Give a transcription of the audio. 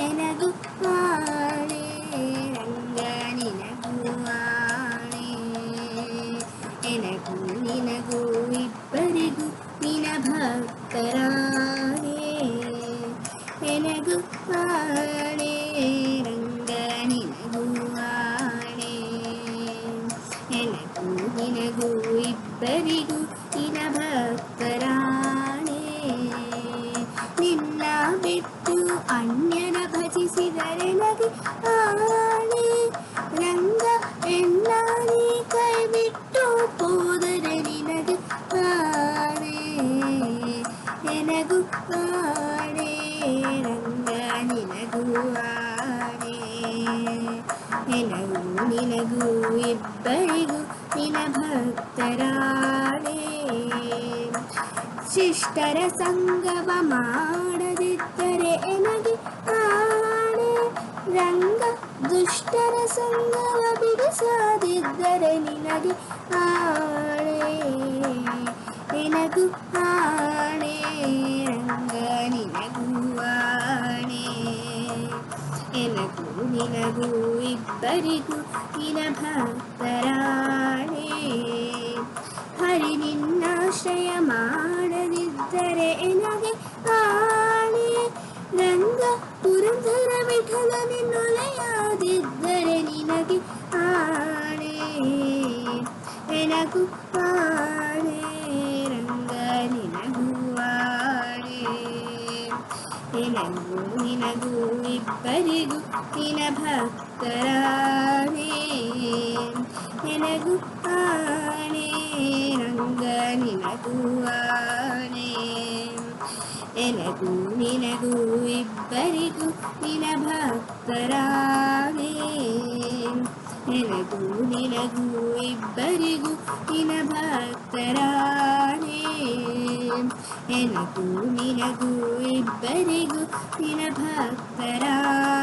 ಎನಗು ಆಣೆ ರಂಗ ನಿನಗೂ ಆಣೆ ಎನಗೂ ನಿನಗೂ ಇಬ್ಬರಿಗೂ ನಿನ ಭಕ್ತರಾಣೆ ಎನಗೂ ಆಣೆ ರಂಗ ನಿನಗೂ ಆಣೆ ಎನಗೂ ನಿನಗೂ ಇಬ್ಬರಿಗೂ ನಿನ ಭಕ್ತರಾಣೆ ನಿನ್ನ ಬಿಟ್ಟು ಅನ್ಯನ ಭಜಿಸಿದರೆ ನಗೆ ಆಣೆ ರಂಗ ಎನ್ನಾಡಿ ಕೈ ಬಿಟ್ಟು ಹೋದರೆ ನಿನಗೆ ಆಣೆ ಎನಗೂ ಆಣೆ ರಂಗ ನಿನಗೂ ಆಣೆ ಎನಗೂ ನಿನಗೂ ಇಬ್ಬರಿಗೂ ನಿನ ಭಕ್ತರಾಣೆ ಶಿಷ್ಟರ ಸಂಗವ ಮಾಡದಿದ್ದರೆ ಎನಗೆ ಆಣೆ ರಂಗ ದುಷ್ಟರ ಸಂಗವ ಬಿಡಿಸದಿದ್ದರೆ ನಿನಗೆ ಆಣೆ ಎನಗೂ ಆಣೆ ರಂಗ ನಿನಗೂ ಆಣೆ ಎನಗೂ ನಿನಗೂ ಇಬ್ಬರಿಗೂ ನಿನ ಭಕ್ತರಾಣೆ ಹರಿ ನಿನ್ನಾಶ್ರಯ ಮಾಡದಿದ್ದರೆ ಎನಗೆ ಆಣೆ ರಂಗ ಪುರಂದರ ವಿಠಲ ನಿನ್ನೊಲೆಯಾದಿದ್ದರೆ ನಿನಗೆ ಆಣೆ ಎನಗೂ ಆಣೆ ರಂಗ ನಿನಗೂ ಆಣೆ ಎನಗೂ ನಿನಗೂ ಇಬ್ಬರಿಗೂ ನಿನ ಭಕ್ತರಾಣೆ ಎನಗೂ ಆಣೆ ರಂಗ ನಿನಗೂ ಆಣೆ ಎನಗೂ ನಿನಗೂ ಇಬ್ಬರಿಗೂ ನಿನ ಭಕ್ತರಾಣೆ ಎನಗೂ ನಿನಗೂ ಇಬ್ಬರಿಗೂ ನಿನ ಭಕ್ತರಾಣೆ ಎನಗೂ ನಿನಗೂ ಇಬ್ಬರಿಗೂ ನಿನ ಭಕ್ತರಾಣೆ